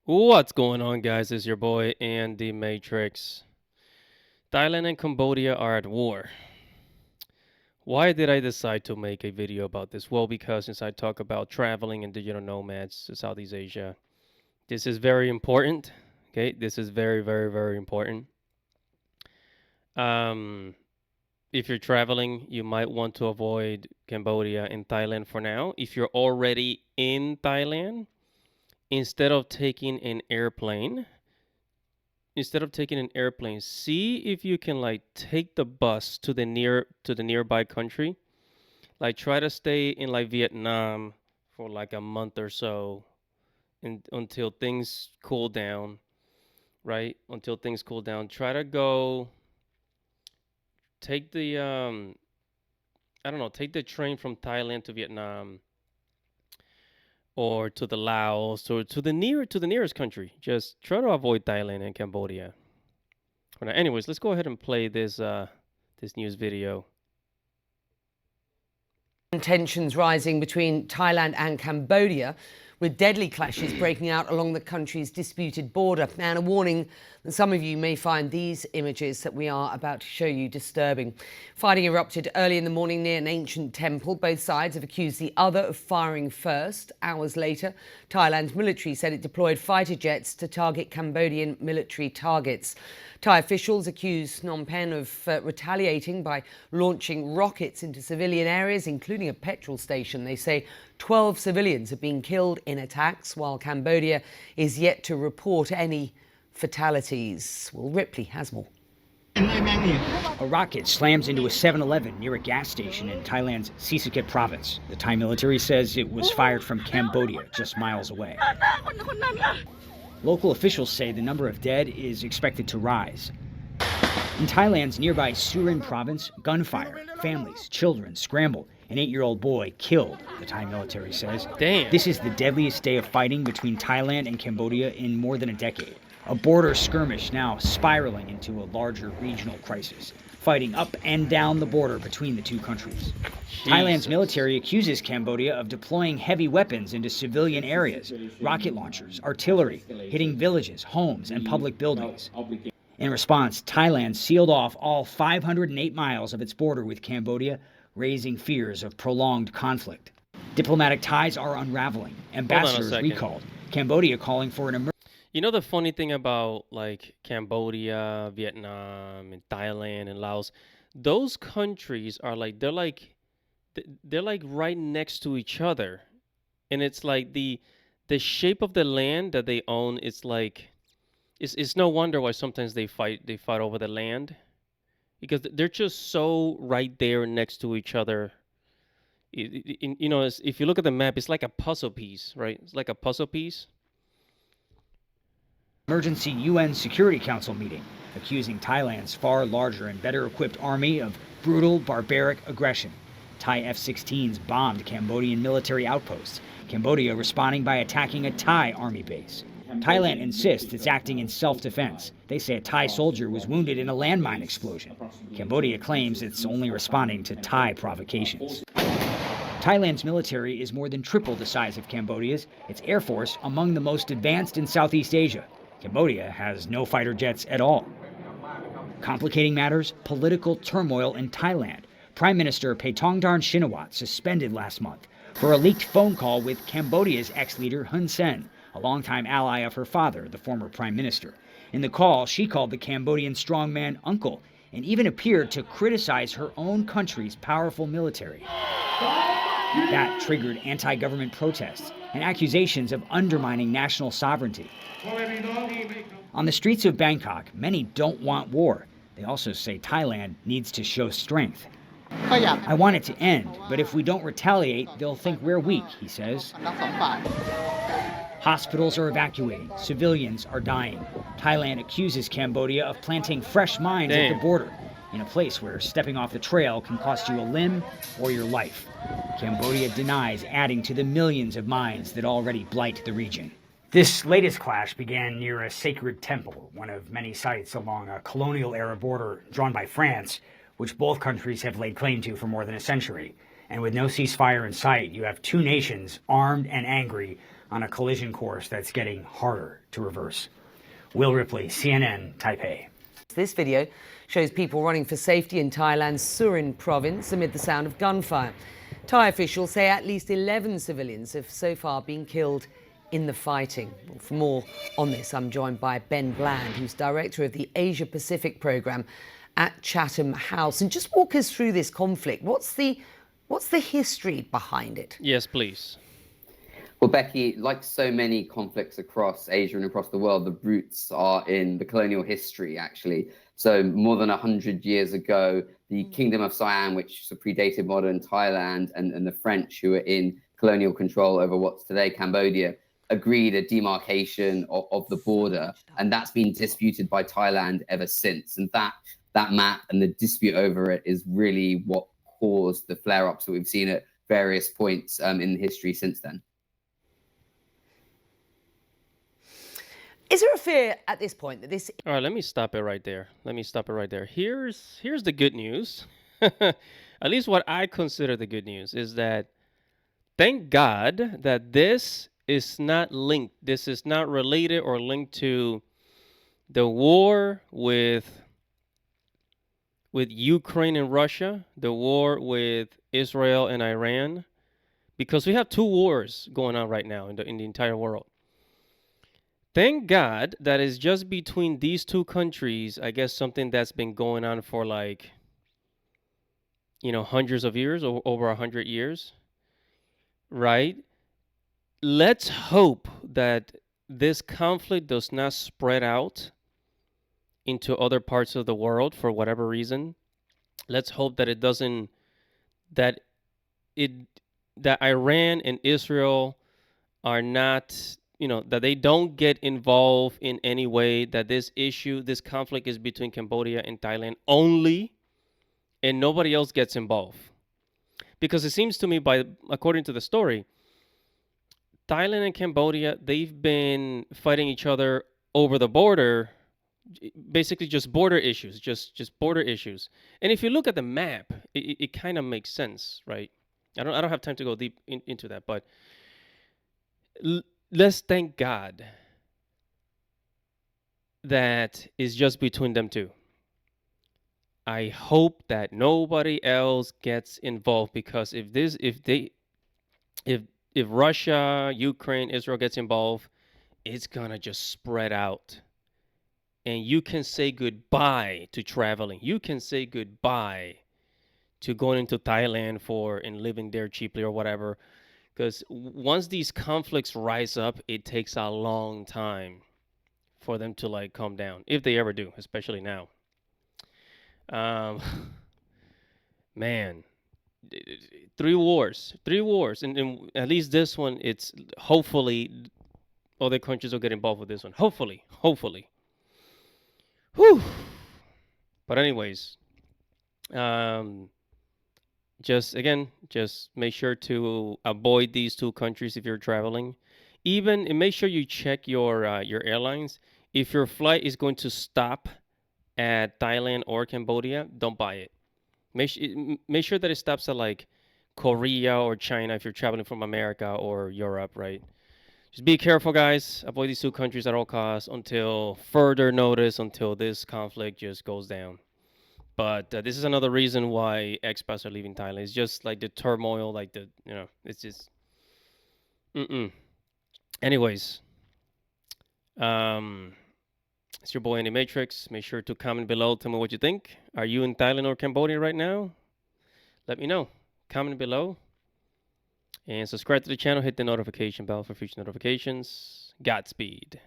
What's going on, guys? It's your boy Andy Matrix. Thailand and Cambodia are at war. Why did I decide to make a video about this? Well, because since I talk about traveling and digital nomads to Southeast Asia, this is very important. Okay, this is very, very, very important. Um, if you're traveling, you might want to avoid Cambodia and Thailand for now. If you're already in Thailand, instead of taking an airplane, see if you can like take the bus to the nearby country. Like try to stay in like Vietnam for like a month or so until things cool down, right? Until things cool down. Try to go take the I don't know, take the train from Thailand to Vietnam or to the Laos or to the nearest country. Just try to avoid Thailand and Cambodia. Now, anyways, let's go ahead and play this news video. Tensions rising between Thailand and Cambodia, with deadly clashes breaking out along the country's disputed border. And a warning that some of you may find these images that we are about to show you disturbing. Fighting erupted early in the morning near an ancient temple. Both sides have accused the other of firing first. Hours later, Thailand's military said it deployed fighter jets to target Cambodian military targets. Thai officials accuse Phnom Penh of retaliating by launching rockets into civilian areas, including a petrol station. They say 12 civilians have been killed in attacks, while Cambodia is yet to report any fatalities. Well, Ripley has more. A rocket slams into a 7-Eleven near a gas station in Thailand's Sisaket province. The Thai military says it was fired from Cambodia, just miles away. Local officials say the number of dead is expected to rise. In Thailand's nearby Surin province, gunfire, families, children scramble. An 8-year-old boy killed, the Thai military says. Damn. This is the deadliest day of fighting between Thailand and Cambodia in more than a decade. A border skirmish now spiraling into a larger regional crisis, fighting up and down the border between the two countries. Jesus. Thailand's military accuses Cambodia of deploying heavy weapons into civilian areas, rocket launchers, artillery, hitting villages, homes, and public buildings. In response, Thailand sealed off all 508 miles of its border with Cambodia, raising fears of prolonged conflict. Diplomatic ties are unraveling. Ambassadors recalled. Cambodia calling for an emergency. You know the funny thing about like Cambodia, Vietnam, and Thailand and Laos, those countries are like they're like right next to each other, and it's like the shape of the land that they own. It's like it's no wonder why sometimes they fight over the land, because they're just so right there next to each other. You know, if you look at the map, it's like a puzzle piece, right? It's like a puzzle piece. Emergency UN Security Council meeting, accusing Thailand's far larger and better equipped army of brutal, barbaric aggression. Thai F-16s bombed Cambodian military outposts, Cambodia responding by attacking a Thai army base. Thailand insists it's acting in self-defense. They say a Thai soldier was wounded in a landmine explosion. Cambodia claims it's only responding to Thai provocations. Thailand's military is more than triple the size of Cambodia's, its air force among the most advanced in Southeast Asia. Cambodia has no fighter jets at all. Complicating matters, political turmoil in Thailand. Prime Minister Paetongtarn Shinawatra suspended last month for a leaked phone call with Cambodia's ex-leader Hun Sen, a longtime ally of her father, the former prime minister. In the call, she called the Cambodian strongman uncle and even appeared to criticize her own country's powerful military. That triggered anti-government protests and accusations of undermining national sovereignty. On the streets of Bangkok, many don't want war. They also say Thailand needs to show strength. I want it to end, but if we don't retaliate, they'll think we're weak, he says. Hospitals are evacuating. Civilians are dying. Thailand accuses Cambodia of planting fresh mines at the border, in a place where stepping off the trail can cost you a limb or your life. Cambodia denies adding to the millions of mines that already blight the region. This latest clash began near a sacred temple, one of many sites along a colonial-era border drawn by France, which both countries have laid claim to for more than a century. And with no ceasefire in sight, you have two nations, armed and angry, on a collision course that's getting harder to reverse. Will Ripley, CNN, Taipei. This video shows people running for safety in Thailand's Surin province amid the sound of gunfire. Thai officials say at least 11 civilians have so far been killed in the fighting. Well, for more on this, I'm joined by Ben Bland, who's director of the Asia Pacific programme at Chatham House. And just walk us through this conflict. What's the history behind it? Yes, please. Well, Becky, like so many conflicts across Asia and across the world, the roots are in the colonial history, actually. So more than 100 years ago, the Kingdom of Siam, which predated modern Thailand, and the French, who were in colonial control over what's today Cambodia, agreed a demarcation of the border. And that's been disputed by Thailand ever since. And that map and the dispute over it is really what caused the flare-ups that we've seen at various points in history since then. Is there a fear at this point that this... All right, let me stop it right there. Here's the good news. At least what I consider the good news is that thank God that this is not linked. This is not related or linked to the war with Ukraine and Russia, the war with Israel and Iran, because we have two wars going on right now in the entire world. Thank God that is just between these two countries. I guess something that's been going on for like, hundreds of years, or over 100 years, right? Let's hope that this conflict does not spread out into other parts of the world for whatever reason. Let's hope that it doesn't, that Iran and Israel are not, that they don't get involved in any way, that this conflict is between Cambodia and Thailand only, and nobody else gets involved. Because it seems to me, according to the story, Thailand and Cambodia, they've been fighting each other over the border, basically just border issues, just border issues. And if you look at the map, it kind of makes sense, right? I don't have time to go deep into that, but let's thank God that is just between them two. I hope that nobody else gets involved, because if Russia, Ukraine, Israel gets involved, it's gonna just spread out. And you can say goodbye to traveling. You can say goodbye to going into Thailand and living there cheaply or whatever. Because once these conflicts rise up, it takes a long time for them to calm down, if they ever do, especially now. Man, 3 wars, and at least this one, it's hopefully other countries will get involved with this one. Hopefully. Whew. But anyways, just make sure to avoid these two countries if you're traveling. And make sure you check your airlines. If your flight is going to stop at Thailand or Cambodia, don't buy it. Make sure that it stops at Korea or China if you're traveling from America or Europe, right? Just be careful, guys. Avoid these two countries at all costs until further notice, until this conflict just goes down. But this is another reason why expats are leaving Thailand. It's just the turmoil, it's just, Anyways, it's your boy Andy Matrix. Make sure to comment below. Tell me what you think. Are you in Thailand or Cambodia right now? Let me know. Comment below. And subscribe to the channel. Hit the notification bell for future notifications. Godspeed.